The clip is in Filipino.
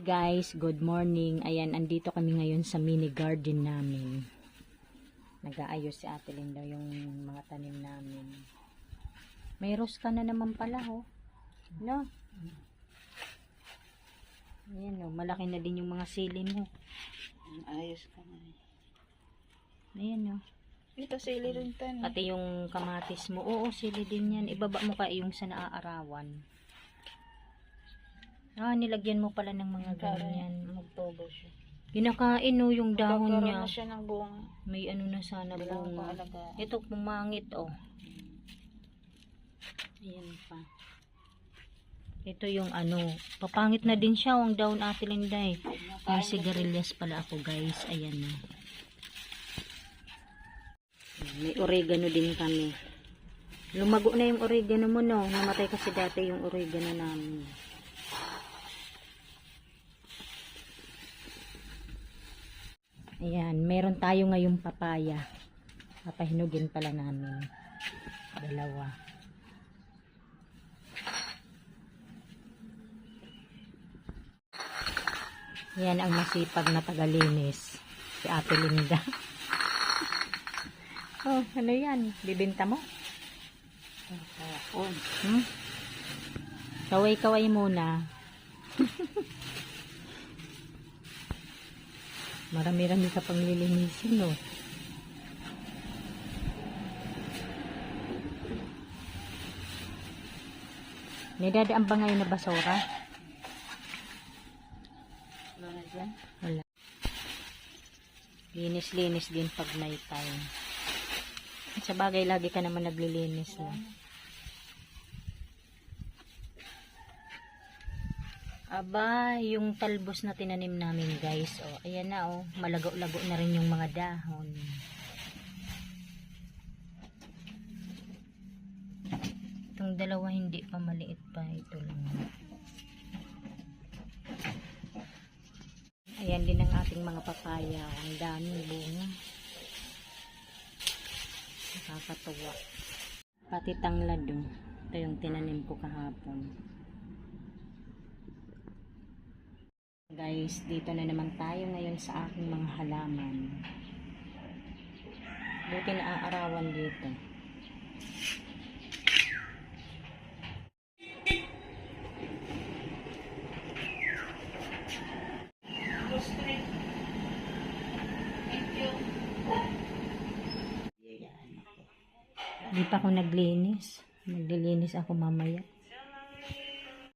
Guys, good morning. Ayan, andito kami ngayon sa mini garden namin. Nag-aayos si Ate Linda yung mga tanim namin. May rose ka na naman pala, oh. No? Ayan, oh. Malaki na din yung mga sili mo. Ayos ka na. Ayan, oh. Ito sili rin tan. Pati yung kamatis mo. Oo, sili din yan. Ibaba mo ka yung sa naaarawan. Ah, nilagyan mo pala ng mga ganyan. Magtobo siya. Kinakain, oh, yung dahon Magkakaroon niya. na siya ng bunga. May ano na sana bunga. Ito, pumangit, oh. Ayan pa. Ito yung ano, papangit na din siya, ang daon Ate Linda eh. May sigarilyas pala ako, guys. Ayan na. May oregano din kami. Lumago na yung oregano mo, no? Namatay kasi dati yung oregano namin. Ayan, meron tayo ngayong papaya. Papahinugin pala namin. Dalawa. Yan ang masipag na tagalinis. Si Ate Linda. Oh, ano yan? Bibenta mo? Kaway-kaway muna. Marami-rami ka pang lilinisin, no? May dadaan ba ngayon na basura? Wala na dyan? Wala. Linis-linis din pag may time. Sa bagay, lagi ka naman naglilinis lang. Aba, yung talbos na tinanim namin, guys. Oh, ayan na, oh. Malagaw-lago na rin yung mga dahon. Itong dalawa hindi pa, maliit pa. Ito lang. Ayan din ang ating mga papaya. Ang daming bunga. Nakakatuwa. Pati tanglad, oh. Ito yung tinanim ko kahapon. Guys, dito na naman tayo ngayon sa aking mga halaman. Buti na aarawan dito. Hindi pa ako naglinis. Maglilinis ako mamaya.